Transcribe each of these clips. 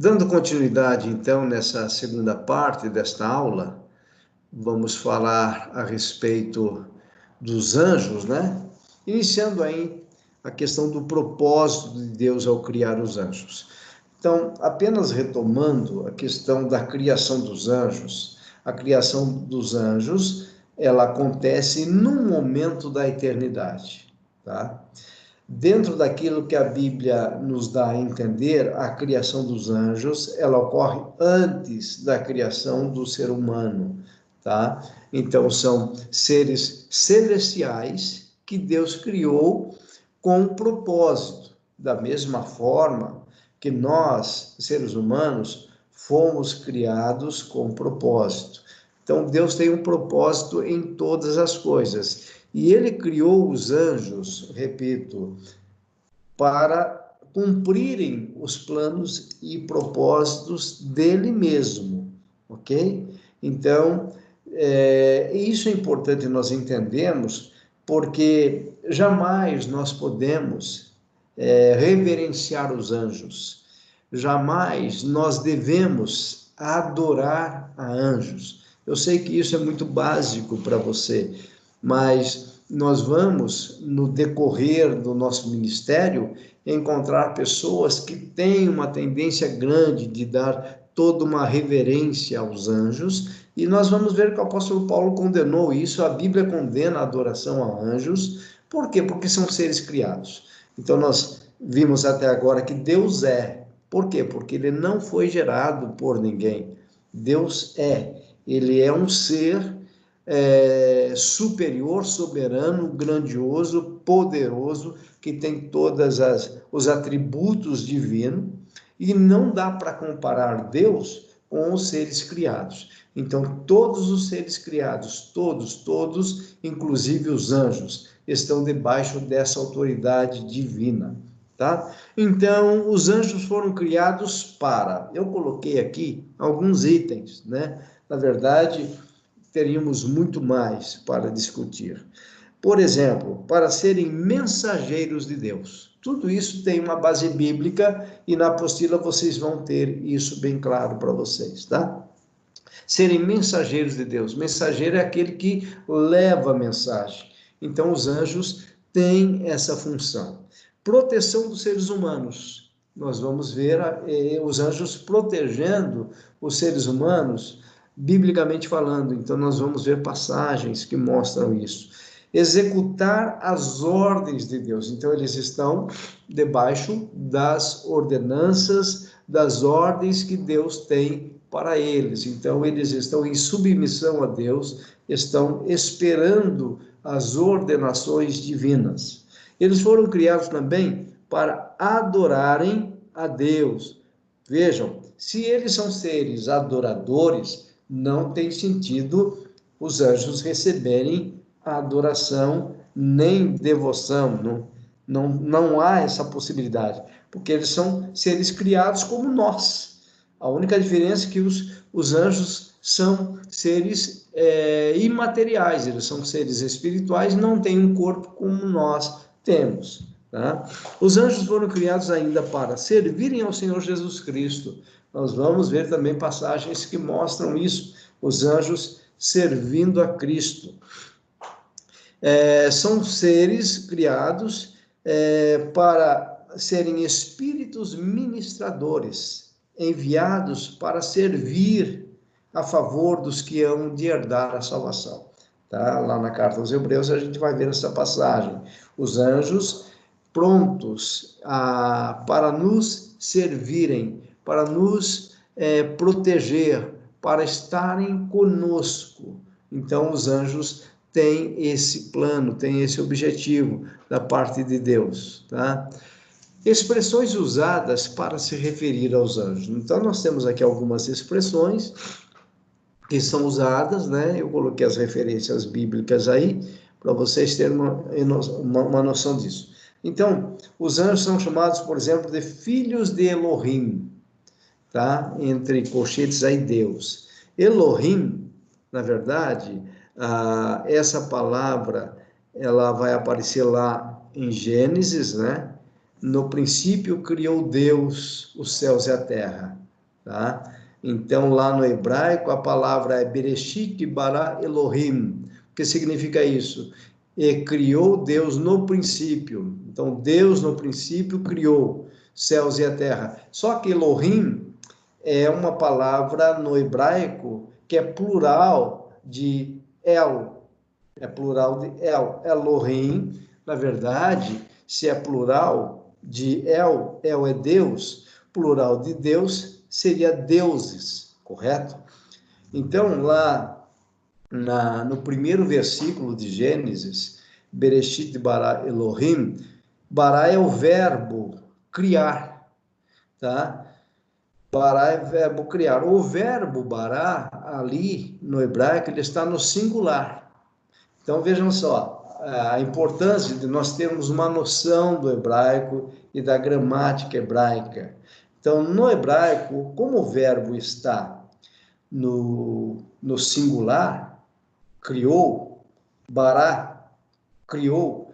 Dando continuidade, então, nessa segunda parte desta aula, vamos falar a respeito dos anjos, né? Iniciando aí a questão do propósito de Deus ao criar os anjos. Então, apenas retomando a questão da criação dos anjos, a criação dos anjos, ela acontece num momento da eternidade, tá? Dentro daquilo que a Bíblia nos dá a entender, a criação dos anjos, ela ocorre antes da criação do ser humano, tá? Então, são seres celestiais que Deus criou com um propósito. Da mesma forma que nós, seres humanos, fomos criados com propósito. Então, Deus tem um propósito em todas as coisas. E ele criou os anjos, repito, para cumprirem os planos e propósitos dele mesmo, ok? Então, isso é importante nós entendermos, porque jamais nós podemos reverenciar os anjos, jamais nós devemos adorar a anjos. Eu sei que isso é muito básico para você, mas nós vamos, no decorrer do nosso ministério, encontrar pessoas que têm uma tendência grande de dar toda uma reverência aos anjos, e nós vamos ver que o apóstolo Paulo condenou isso, a Bíblia condena a adoração a anjos. Por quê? Porque são seres criados. Então nós vimos até agora que Deus é. Por quê? Porque ele não foi gerado por ninguém. Deus é. Ele é um ser superior, soberano, grandioso, poderoso, que tem todos os atributos divinos, e não dá para comparar Deus com os seres criados. Então, todos os seres criados, todos, inclusive os anjos, estão debaixo dessa autoridade divina, tá? Então, os anjos foram criados para... Eu coloquei aqui alguns itens, né? Na verdade, teríamos muito mais para discutir. Por exemplo, para serem mensageiros de Deus. Tudo isso tem uma base bíblica e na apostila vocês vão ter isso bem claro para vocês, tá? Serem mensageiros de Deus. Mensageiro é aquele que leva a mensagem. Então, os anjos têm essa função. Proteção dos seres humanos. Nós vamos ver os anjos protegendo os seres humanos, biblicamente falando. Então, nós vamos ver passagens que mostram isso. Executar as ordens de Deus. Então, eles estão debaixo das ordenanças, das ordens que Deus tem para eles. Então, eles estão em submissão a Deus, estão esperando as ordenações divinas. Eles foram criados também para adorarem a Deus. Vejam, se eles são seres adoradores, não tem sentido os anjos receberem a adoração nem devoção, não há essa possibilidade, porque eles são seres criados como nós. A única diferença é que os anjos são seres imateriais, eles são seres espirituais, não têm um corpo como nós temos. Tá? Os anjos foram criados ainda para servirem ao Senhor Jesus Cristo. Nós vamos ver também passagens que mostram isso, os anjos servindo a Cristo. São seres criados para serem espíritos ministradores, enviados para servir a favor dos que hão de herdar a salvação. Tá? Lá na carta aos Hebreus a gente vai ver essa passagem. Os anjos prontos para nos servirem, para nos proteger, para estarem conosco. Então os anjos têm esse plano, têm esse objetivo da parte de Deus, tá? Expressões usadas para se referir aos anjos. Então, nós temos aqui algumas expressões que são usadas, né? Eu coloquei as referências bíblicas aí, para vocês terem uma noção disso. Então, os anjos são chamados, por exemplo, de filhos de Elohim, tá? Entre colchetes aí, Deus. Elohim, na verdade, essa palavra, ela vai aparecer lá em Gênesis, né? No princípio criou Deus os céus e a terra. tá? Então, lá no hebraico, a palavra é Bereshit bara Elohim. O que significa isso? E criou Deus no princípio. Então, Deus no princípio criou céus e a terra. Só que Elohim é uma palavra no hebraico que é plural de El. É plural de El. Elohim, na verdade, se é plural de El, El é Deus, plural de Deus seria deuses, correto? Então, lá no primeiro versículo de Gênesis, Bereshit bara Elohim, bara é o verbo criar, tá? Bara é verbo criar. O verbo bara, ali no hebraico, ele está no singular. Então, vejam só, a importância de nós termos uma noção do hebraico e da gramática hebraica. Então, no hebraico, como o verbo está no singular, criou, bara, criou,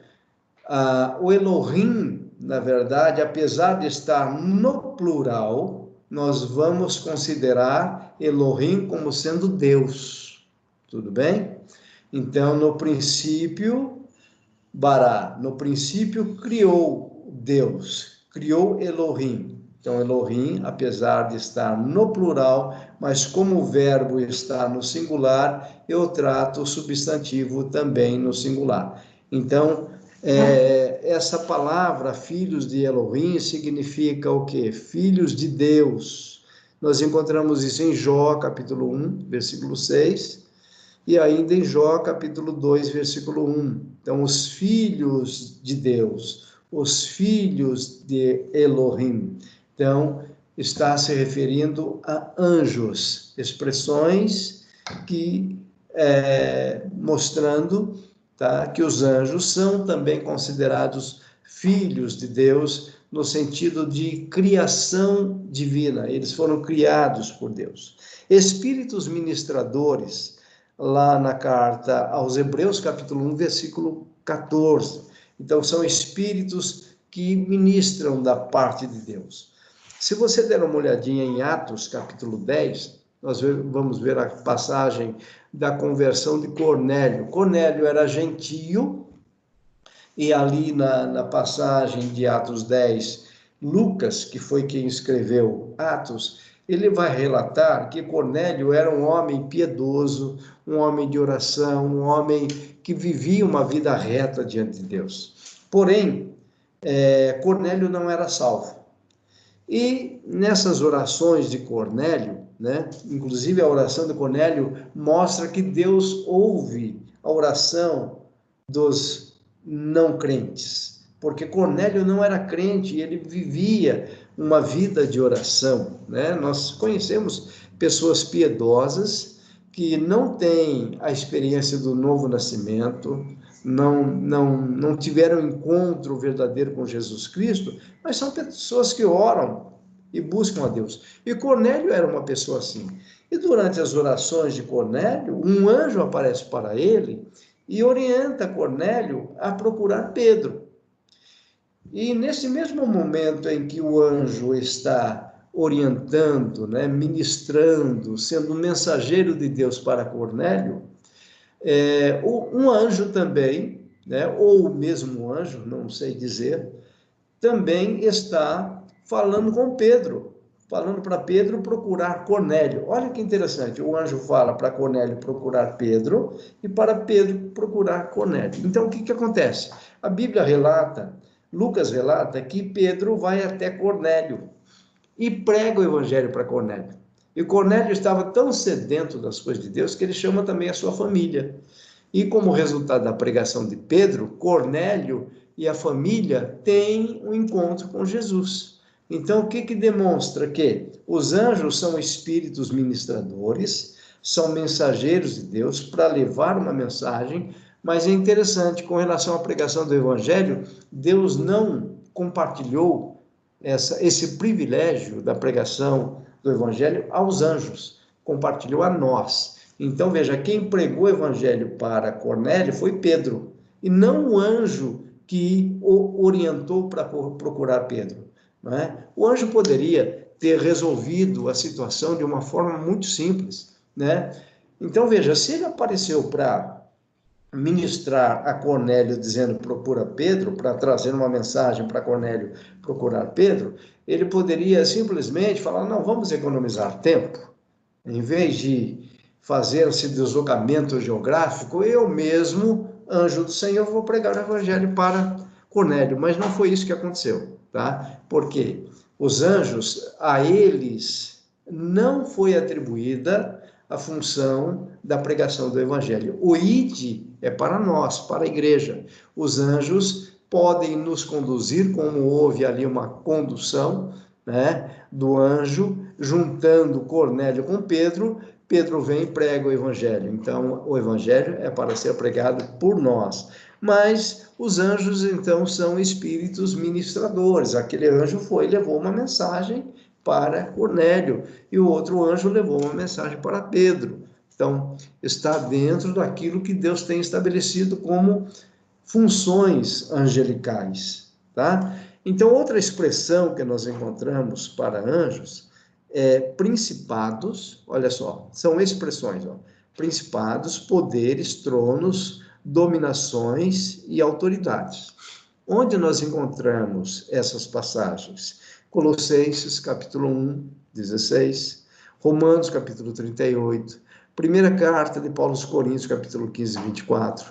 o Elohim, na verdade, apesar de estar no plural, nós vamos considerar Elohim como sendo Deus. Tudo bem? Então, no princípio, bara, no princípio criou Deus, criou Elohim. Então, Elohim, apesar de estar no plural, mas como o verbo está no singular, eu trato o substantivo também no singular. Então, essa palavra, filhos de Elohim, significa o quê? Filhos de Deus. Nós encontramos isso em Jó, capítulo 1, versículo 6, e ainda em Jó, capítulo 2, versículo 1. Então, os filhos de Deus, os filhos de Elohim. Então, está se referindo a anjos, expressões que mostrando, tá, que os anjos são também considerados filhos de Deus, no sentido de criação divina. Eles foram criados por Deus. Espíritos ministradores, lá na carta aos Hebreus, capítulo 1, versículo 14. Então, são espíritos que ministram da parte de Deus. Se você der uma olhadinha em Atos, capítulo 10, nós vamos ver a passagem da conversão de Cornélio. Cornélio era gentio, e ali na passagem de Atos 10, Lucas, que foi quem escreveu Atos, ele vai relatar que Cornélio era um homem piedoso, um homem de oração, um homem que vivia uma vida reta diante de Deus. Porém, Cornélio não era salvo. E nessas orações de Cornélio, né, inclusive a oração de Cornélio mostra que Deus ouve a oração dos não crentes, porque Cornélio não era crente, ele vivia uma vida de oração, né? Nós conhecemos pessoas piedosas que não têm a experiência do novo nascimento, não tiveram encontro verdadeiro com Jesus Cristo, mas são pessoas que oram e buscam a Deus. E Cornélio era uma pessoa assim. E durante as orações de Cornélio, um anjo aparece para ele e orienta Cornélio a procurar Pedro. E nesse mesmo momento em que o anjo está orientando, né, ministrando, sendo mensageiro de Deus para Cornélio, um anjo também, né, ou o mesmo anjo, não sei dizer, também está falando com Pedro, falando para Pedro procurar Cornélio. Olha que interessante, o anjo fala para Cornélio procurar Pedro e para Pedro procurar Cornélio. Então, o que acontece? A Bíblia relata, Lucas relata que Pedro vai até Cornélio e prega o evangelho para Cornélio. E Cornélio estava tão sedento das coisas de Deus que ele chama também a sua família. E como resultado da pregação de Pedro, Cornélio e a família têm um encontro com Jesus. Então, o que demonstra? Que os anjos são espíritos ministradores, são mensageiros de Deus para levar uma mensagem, mas é interessante, com relação à pregação do evangelho, Deus não compartilhou esse privilégio da pregação do evangelho aos anjos, compartilhou a nós. Então, veja, quem pregou o evangelho para Cornélio foi Pedro, e não o anjo que o orientou para procurar Pedro. Não é? O anjo poderia ter resolvido a situação de uma forma muito simples, né? Então, veja, se ele apareceu para ministrar a Cornélio dizendo procura Pedro, para trazer uma mensagem para Cornélio procurar Pedro, ele poderia simplesmente falar, não, vamos economizar tempo, em vez de fazer esse deslocamento geográfico, eu mesmo, anjo do Senhor, vou pregar o evangelho para Cornélio, mas não foi isso que aconteceu, tá? Porque os anjos, a eles não foi atribuída a função da pregação do evangelho. O ide é para nós, para a igreja. Os anjos podem nos conduzir, como houve ali uma condução, né, do anjo, juntando Cornélio com Pedro. Pedro vem e prega o evangelho. Então, o evangelho é para ser pregado por nós. Mas os anjos, então, são espíritos ministradores. Aquele anjo foi e levou uma mensagem para Cornélio, e o outro anjo levou uma mensagem para Pedro. Então, está dentro daquilo que Deus tem estabelecido como funções angelicais, tá? Então, outra expressão que nós encontramos para anjos é principados, olha só, são expressões, ó, principados, poderes, tronos, dominações e autoridades. Onde nós encontramos essas passagens? Colossenses, capítulo 1, 16, Romanos, capítulo 38, primeira carta de Paulo aos Coríntios, capítulo 15, 24,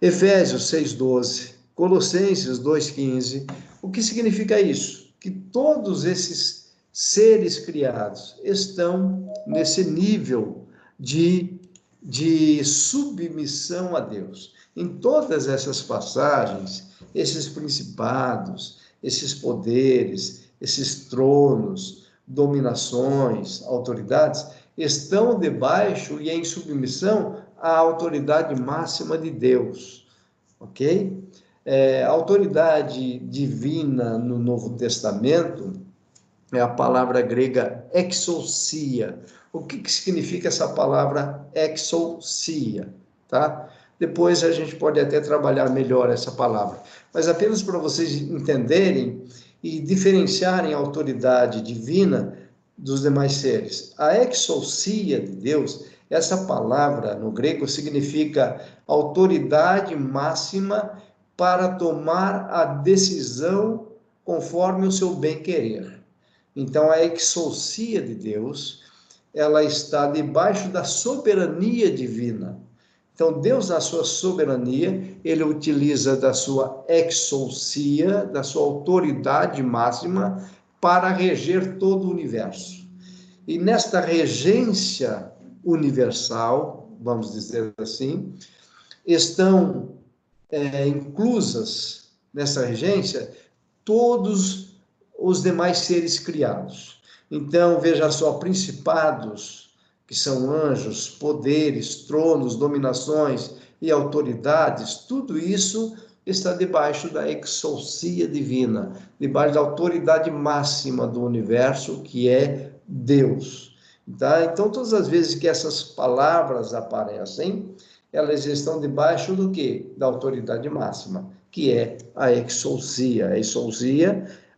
Efésios 6, 12, Colossenses 2, 15. O que significa isso? Que todos esses seres criados estão nesse nível de submissão a Deus. Em todas essas passagens, esses principados, esses poderes, esses tronos, dominações, autoridades, estão debaixo e em submissão à autoridade máxima de Deus, ok? A autoridade divina no Novo Testamento é a palavra grega exousia. O que significa essa palavra exousia, tá? Depois a gente pode até trabalhar melhor essa palavra, mas apenas para vocês entenderem e diferenciarem a autoridade divina dos demais seres. A exousia de Deus, essa palavra no grego significa autoridade máxima para tomar a decisão conforme o seu bem-querer. Então, a exousia de Deus, ela está debaixo da soberania divina. Então, Deus, na sua soberania, ele utiliza da sua exousia, da sua autoridade máxima, para reger todo o universo. E nesta regência universal, vamos dizer assim, estão inclusas nessa regência todos os demais seres criados. Então, veja só, principados, que são anjos, poderes, tronos, dominações e autoridades, tudo isso está debaixo da exousia divina, debaixo da autoridade máxima do universo, que é Deus. Tá? Então, todas as vezes que essas palavras aparecem, elas estão debaixo do quê? Da autoridade máxima, que é a exousia.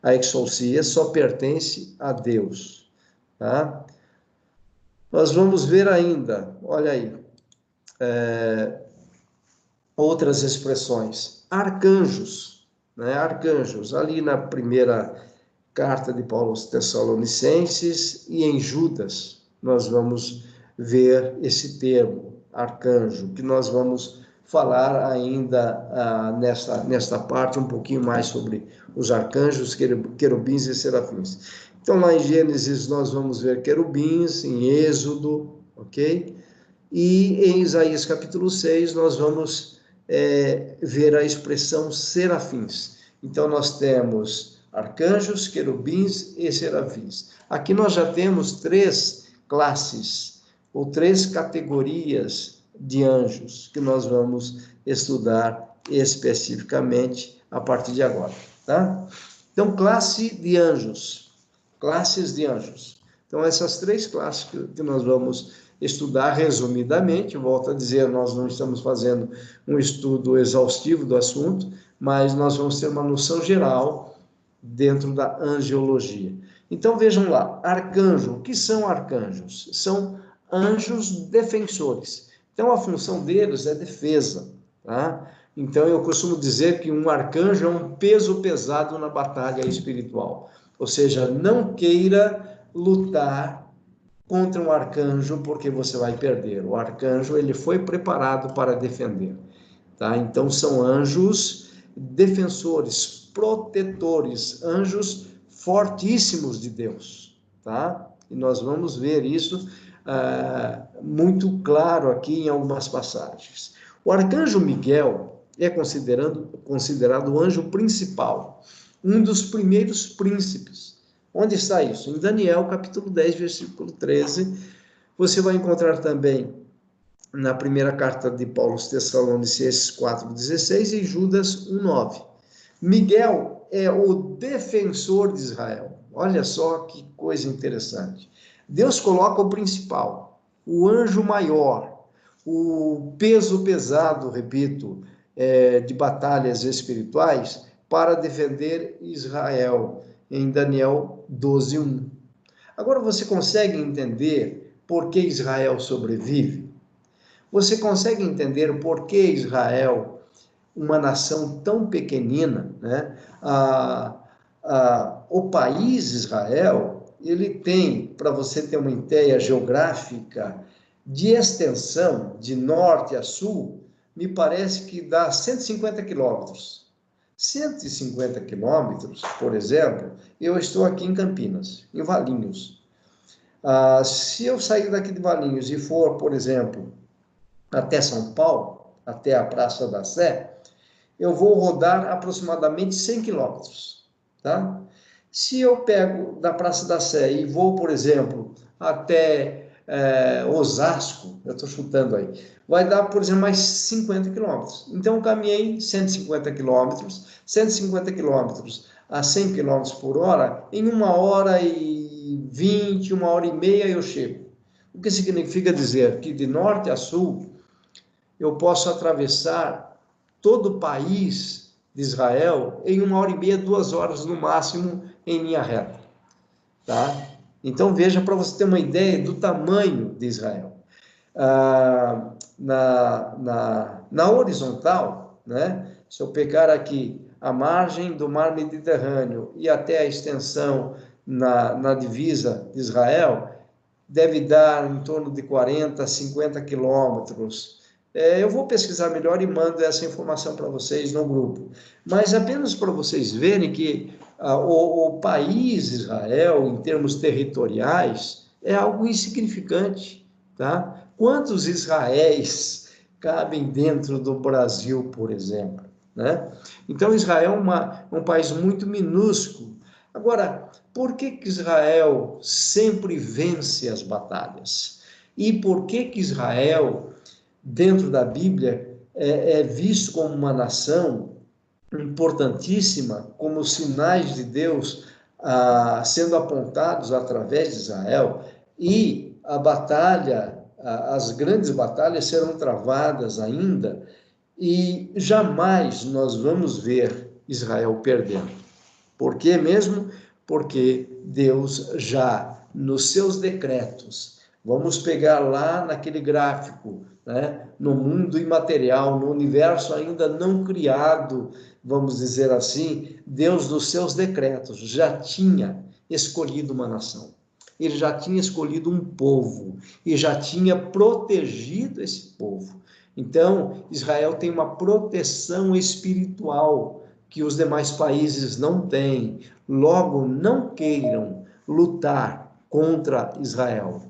A exousia só pertence a Deus. Tá? Nós vamos ver ainda, olha aí, outras expressões. Arcanjos, né? Arcanjos, ali na primeira carta de Paulo aos Tessalonicenses e em Judas, nós vamos ver esse termo, arcanjo, que nós vamos falar ainda nesta parte um pouquinho mais sobre os arcanjos, querubins e serafins. Então, lá em Gênesis, nós vamos ver querubins, em Êxodo, ok? E em Isaías capítulo 6, nós vamos ver a expressão serafins. Então, nós temos arcanjos, querubins e serafins. Aqui nós já temos 3 classes, ou 3 categorias de anjos, que nós vamos estudar especificamente a partir de agora, tá? Então, classe de anjos, classes de anjos. Então, essas 3 classes que nós vamos estudar resumidamente, volto a dizer, nós não estamos fazendo um estudo exaustivo do assunto, mas nós vamos ter uma noção geral dentro da angiologia. Então vejam lá, arcanjo, o que são arcanjos? São anjos defensores. Então a função deles é defesa, tá? Então eu costumo dizer que um arcanjo é um peso pesado na batalha espiritual. Ou seja, não queira lutar contra um arcanjo porque você vai perder. O arcanjo ele foi preparado para defender, tá? Então são anjos defensores, protetores, anjos fortíssimos de Deus, tá? E nós vamos ver isso muito claro aqui em algumas passagens. O arcanjo Miguel é considerado o anjo principal, um dos primeiros príncipes. Onde está isso? Em Daniel, capítulo 10, versículo 13. Você vai encontrar também na primeira carta de Paulo aos Tessalonicenses 4,16 e Judas 1,9. Miguel é o defensor de Israel. Olha só que coisa interessante. Deus coloca o principal, o anjo maior, o peso pesado, repito, de batalhas espirituais para defender Israel, em Daniel 12:1. Agora você consegue entender por que Israel sobrevive? Você consegue entender por que Israel, uma nação tão pequenina, né? O país Israel, ele tem, para você ter uma ideia geográfica, de extensão, de norte a sul, me parece que dá 150 quilômetros. 150 quilômetros, por exemplo, eu estou aqui em Campinas, em Valinhos. Se eu sair daqui de Valinhos e for, por exemplo, até São Paulo, até a Praça da Sé, eu vou rodar aproximadamente 100 quilômetros, tá? Se eu pego da Praça da Sé e vou, por exemplo, até Osasco, eu estou chutando aí, vai dar, por exemplo, mais 50 quilômetros. Então, eu caminhei 150 quilômetros a 100 quilômetros por hora, em 1h20, 1h30 eu chego. O que significa dizer que de norte a sul, eu posso atravessar todo o país de Israel em 1h30, 2 horas no máximo, em linha reta, tá? Então veja, para você ter uma ideia do tamanho de Israel. Na horizontal, né? Se eu pegar aqui a margem do mar Mediterrâneo e até a extensão na divisa de Israel, deve dar em torno de 40, 50 quilômetros. Eu vou pesquisar melhor e mando essa informação para vocês no grupo. Mas apenas para vocês verem que o país Israel, em termos territoriais, é algo insignificante, tá? Quantos Israéis cabem dentro do Brasil, por exemplo, né? Então, Israel é um país muito minúsculo. Agora, por que Israel sempre vence as batalhas? E por que Israel, dentro da Bíblia, é visto como uma nação importantíssima, como sinais de Deus sendo apontados através de Israel, e a batalha, as grandes batalhas serão travadas ainda, e jamais nós vamos ver Israel perdendo. Por quê mesmo? Porque Deus já, nos seus decretos, vamos pegar lá naquele gráfico, né? No mundo imaterial, no universo ainda não criado, vamos dizer assim, Deus, nos seus decretos, já tinha escolhido uma nação. Ele já tinha escolhido um povo e já tinha protegido esse povo. Então, Israel tem uma proteção espiritual que os demais países não têm. Logo, não queiram lutar contra Israel.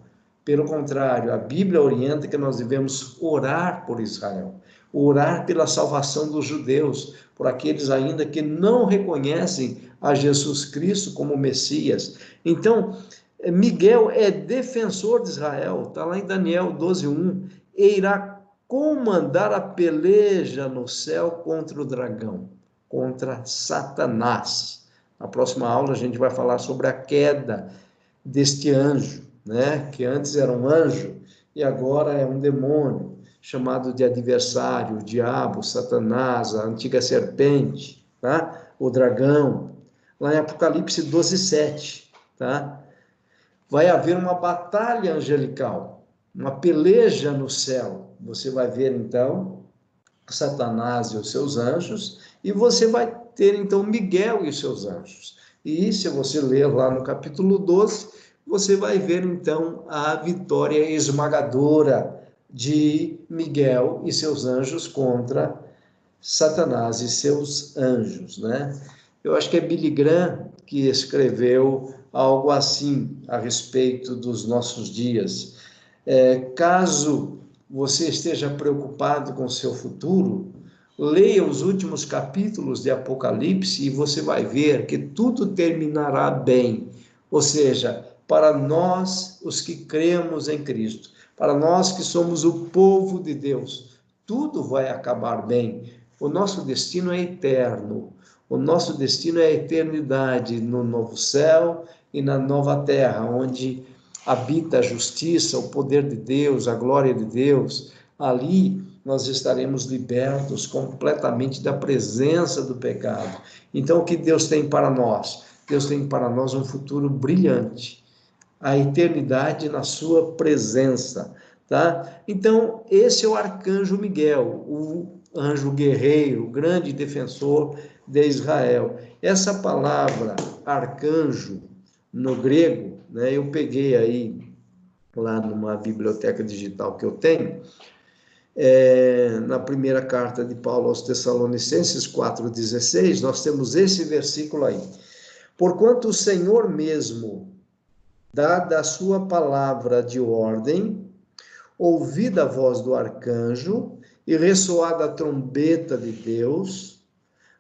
Pelo contrário, a Bíblia orienta que nós devemos orar por Israel, orar pela salvação dos judeus, por aqueles ainda que não reconhecem a Jesus Cristo como Messias. Então, Miguel é defensor de Israel, está lá em Daniel 12:1, e irá comandar a peleja no céu contra o dragão, contra Satanás. Na próxima aula a gente vai falar sobre a queda deste anjo, né? Que antes era um anjo e agora é um demônio, chamado de adversário, o diabo, Satanás, a antiga serpente, tá? O dragão. Lá em Apocalipse 12:7, tá? Vai haver uma batalha angelical, uma peleja no céu. Você vai ver, então, Satanás e os seus anjos, e você vai ter, então, Miguel e os seus anjos. E se você ler lá no capítulo 12, você vai ver, então, a vitória esmagadora de Miguel e seus anjos contra Satanás e seus anjos, né? Eu acho que é Billy Graham que escreveu algo assim a respeito dos nossos dias. Caso você esteja preocupado com o seu futuro, leia os últimos capítulos de Apocalipse e você vai ver que tudo terminará bem. Ou seja, para nós, os que cremos em Cristo, para nós que somos o povo de Deus, tudo vai acabar bem. O nosso destino é eterno. O nosso destino é a eternidade no novo céu e na nova terra, onde habita a justiça, o poder de Deus, a glória de Deus. Ali nós estaremos libertos completamente da presença do pecado. Então, o que Deus tem para nós? Deus tem para nós um futuro brilhante, a eternidade na sua presença, tá? Então, esse é o arcanjo Miguel, o anjo guerreiro, o grande defensor de Israel. Essa palavra arcanjo no grego, né, eu peguei aí lá numa biblioteca digital que eu tenho, na primeira carta de Paulo aos Tessalonicenses 4,16, nós temos esse versículo aí. Porquanto o Senhor mesmo, dada a sua palavra de ordem, ouvida a voz do arcanjo e ressoada a trombeta de Deus,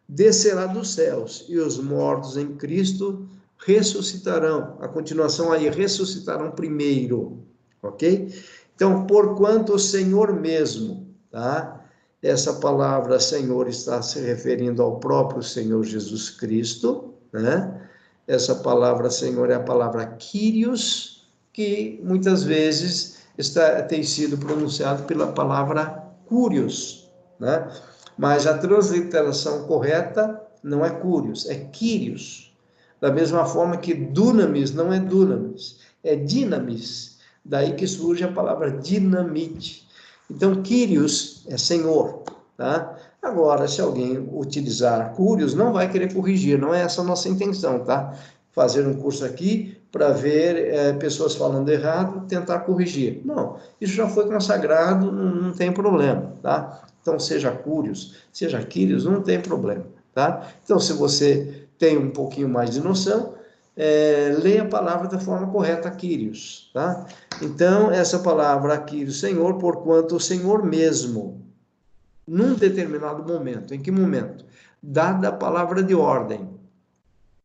descerá dos céus, e os mortos em Cristo ressuscitarão. A continuação aí, ressuscitarão primeiro, ok? Então, porquanto o Senhor mesmo, tá? Essa palavra Senhor está se referindo ao próprio Senhor Jesus Cristo, né? Essa palavra Senhor é a palavra Kyrios, que muitas vezes tem sido pronunciado pela palavra Curios, né? Mas a transliteração correta não é Curios, é Kyrios. Da mesma forma que dunamis não é dunamis, é dinamis. Daí que surge a palavra dinamite. Então, Kyrios é Senhor, tá? Agora, se alguém utilizar Curios, não vai querer corrigir, não é essa a nossa intenção, tá? Fazer um curso aqui para ver pessoas falando errado, tentar corrigir. Não, isso já foi consagrado, não tem problema, tá? Então, seja Curios, seja Kyrios, não tem problema, tá? Então, se você tem um pouquinho mais de noção, leia a palavra da forma correta, Kyrios, tá? Então, essa palavra aqui, Senhor, porquanto o Senhor mesmo, num determinado momento, em que momento? Dada a palavra de ordem,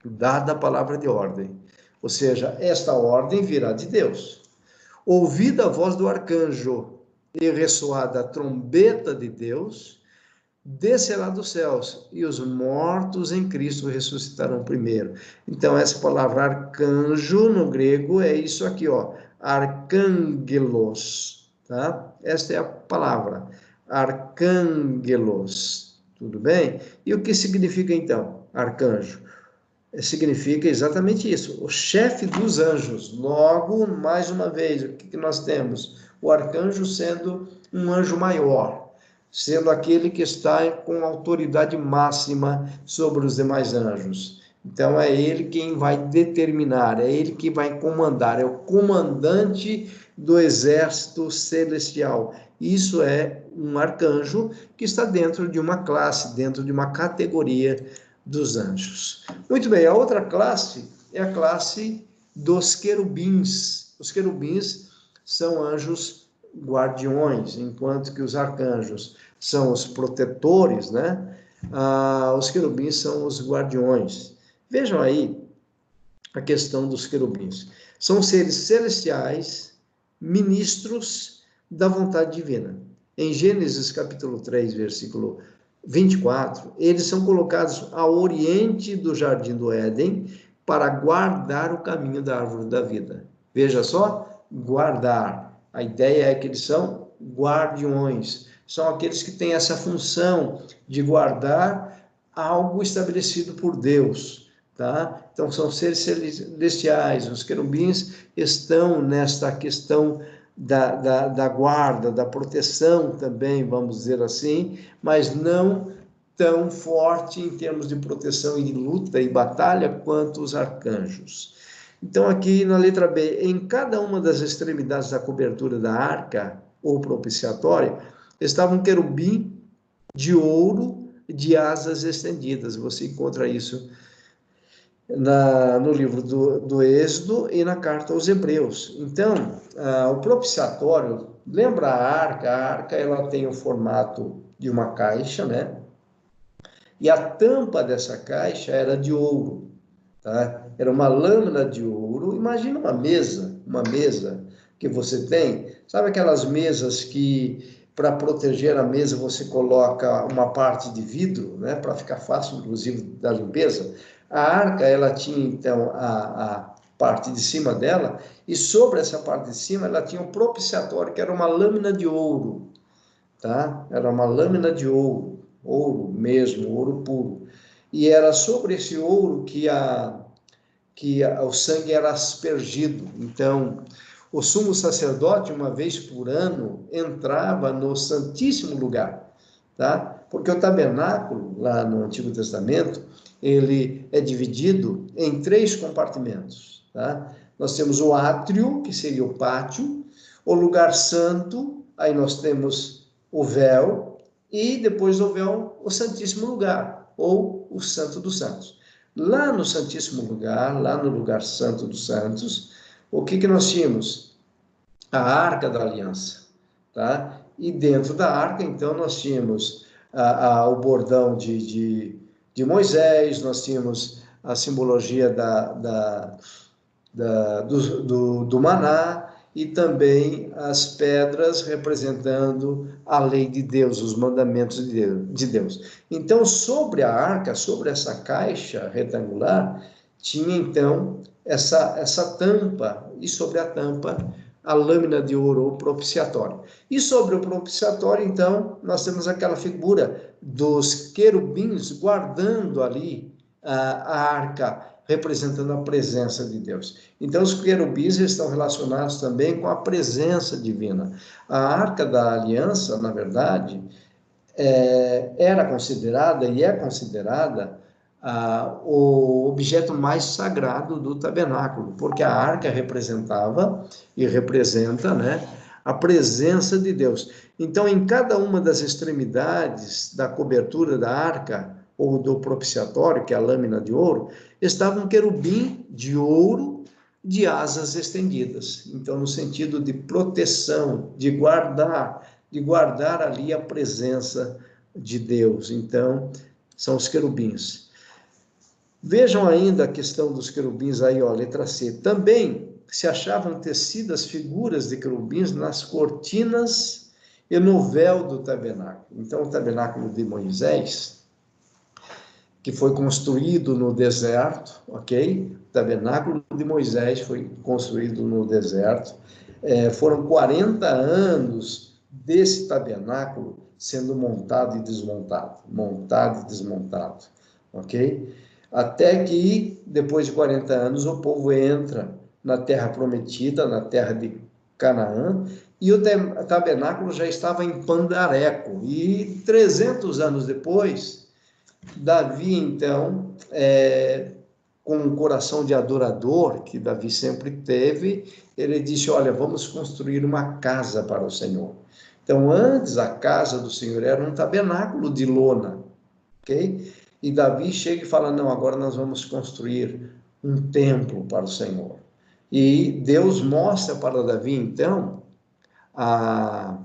dada a palavra de ordem, ou seja, esta ordem virá de Deus. Ouvida a voz do arcanjo e ressoada a trombeta de Deus, descerá dos céus, e os mortos em Cristo ressuscitarão primeiro. Então, essa palavra arcanjo, no grego, é isso aqui, ó, arcângelos, tá? Esta é a palavra, arcângelos, tudo bem? E o que significa, então, arcanjo? Significa exatamente isso, o chefe dos anjos. Logo, mais uma vez, o que nós temos? O arcanjo sendo um anjo maior, sendo aquele que está com autoridade máxima sobre os demais anjos. Então, é ele quem vai determinar, é ele que vai comandar, é o comandante do exército celestial. Isso é um arcanjo que está dentro de uma classe, dentro de uma categoria dos anjos. Muito bem, a outra classe é a classe dos querubins. Os querubins são anjos guardiões, enquanto que os arcanjos são os protetores, né? Os querubins são os guardiões. Vejam aí a questão dos querubins. São seres celestiais, ministros da vontade divina. Em Gênesis capítulo 3, versículo 24, eles são colocados ao oriente do jardim do Éden para guardar o caminho da árvore da vida. Veja só, guardar. A ideia é que eles são guardiões, são aqueles que têm essa função de guardar algo estabelecido por Deus, tá? Então, são seres celestiais. Os querubins estão nesta questão da guarda, da proteção também, vamos dizer assim, mas não tão forte em termos de proteção e luta e batalha quanto os arcanjos. Então, aqui na letra B, em cada uma das extremidades da cobertura da arca, ou propiciatório, estava um querubim de ouro de asas estendidas. Você encontra isso no livro do Êxodo e na carta aos Hebreus. Então, o propiciatório, lembra a arca? A arca ela tem o formato de uma caixa, né? E a tampa dessa caixa era de ouro, tá? Era uma lâmina de ouro. Imagina uma mesa que você tem, sabe aquelas mesas que para proteger a mesa você coloca uma parte de vidro, né, para ficar fácil, inclusive, da limpeza. A arca, ela tinha, então, a parte de cima dela, e sobre essa parte de cima ela tinha um propiciatório, que era uma lâmina de ouro, tá? Era uma lâmina de ouro, ouro mesmo, ouro puro. E era sobre esse ouro que o sangue era aspergido. Então, o sumo sacerdote, uma vez por ano, entrava no Santíssimo Lugar, tá? Porque o tabernáculo, lá no Antigo Testamento, ele é dividido em 3 compartimentos, tá? Nós temos o átrio, que seria o pátio, o lugar santo, aí nós temos o véu, e depois do véu, o Santíssimo Lugar, ou o Santo dos Santos. Lá no Santíssimo Lugar, lá no lugar santo dos santos, o que nós tínhamos? A Arca da Aliança, tá? E dentro da Arca, então, nós tínhamos o bordão de Moisés, nós tínhamos a simbologia do maná, e também as pedras representando a lei de Deus, os mandamentos de Deus. Então, sobre a arca, sobre essa caixa retangular, tinha então essa tampa, e sobre a tampa a lâmina de ouro, o propiciatório. E sobre o propiciatório, então, nós temos aquela figura dos querubins guardando ali a arca, representando a presença de Deus. Então, os querubins estão relacionados também com a presença divina. A Arca da Aliança, na verdade, era considerada e é considerada o objeto mais sagrado do tabernáculo, porque a arca representava e representa, né, a presença de Deus. Então, em cada uma das extremidades da cobertura da arca, ou do propiciatório, que é a lâmina de ouro, estava um querubim de ouro de asas estendidas. Então, no sentido de proteção, de guardar ali a presença de Deus. Então, são os querubins. Vejam ainda a questão dos querubins aí, ó, letra C. Também se achavam tecidas figuras de querubins nas cortinas e no véu do tabernáculo. Então, o tabernáculo de Moisés, que foi construído no deserto, ok? O tabernáculo de Moisés foi construído no deserto. Foram 40 anos desse tabernáculo sendo montado e desmontado, ok? Até que, depois de 40 anos, o povo entra na terra prometida, na terra de Canaã, e o tabernáculo já estava em Pandareco. E 300 anos depois, Davi, então, com um coração de adorador, que Davi sempre teve, ele disse, olha, vamos construir uma casa para o Senhor. Então, antes, a casa do Senhor era um tabernáculo de lona, ok? E Davi chega e fala, não, agora nós vamos construir um templo para o Senhor. E Deus mostra para Davi, então, a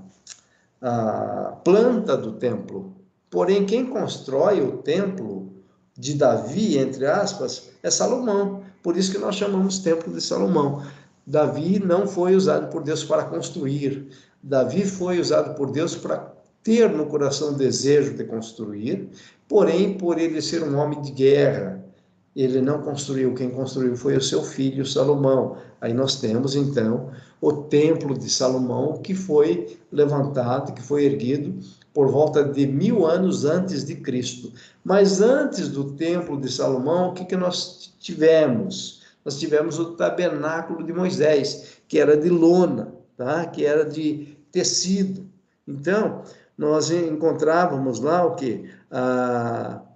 planta do templo. Porém, quem constrói o templo de Davi, entre aspas, é Salomão. Por isso que nós chamamos templo de Salomão. Davi não foi usado por Deus para construir. Davi foi usado por Deus para ter no coração o desejo de construir, porém, por ele ser um homem de guerra, ele não construiu. Quem construiu foi o seu filho Salomão. Aí nós temos, então, o templo de Salomão, que foi levantado, que foi erguido por volta de 1000 anos antes de Cristo. Mas antes do Templo de Salomão, o que nós tivemos? Nós tivemos o tabernáculo de Moisés, que era de lona, tá? Que era de tecido. Então, nós encontrávamos lá o quê?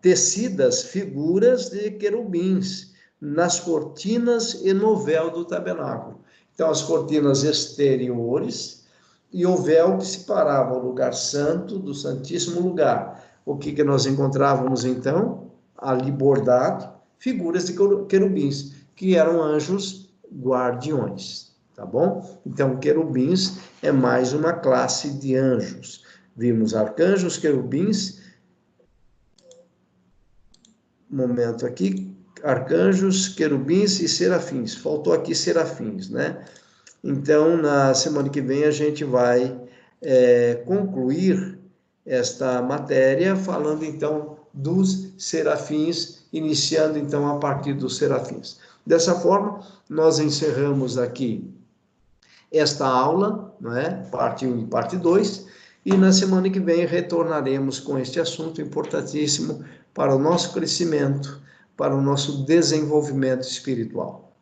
Tecidas figuras de querubins nas cortinas e no véu do tabernáculo. Então, as cortinas exteriores e o véu que separava o lugar santo do santíssimo lugar. O que nós encontrávamos, então? Ali bordado, figuras de querubins, que eram anjos guardiões, tá bom? Então, querubins é mais uma classe de anjos. Vimos arcanjos, querubins, momento aqui, arcanjos, querubins e serafins. Faltou aqui serafins, né? Então, na semana que vem, a gente vai concluir esta matéria, falando, então, dos serafins, iniciando, então, a partir dos serafins. Dessa forma, nós encerramos aqui esta aula, né? Parte 1 e parte 2, e na semana que vem retornaremos com este assunto importantíssimo para o nosso crescimento, para o nosso desenvolvimento espiritual.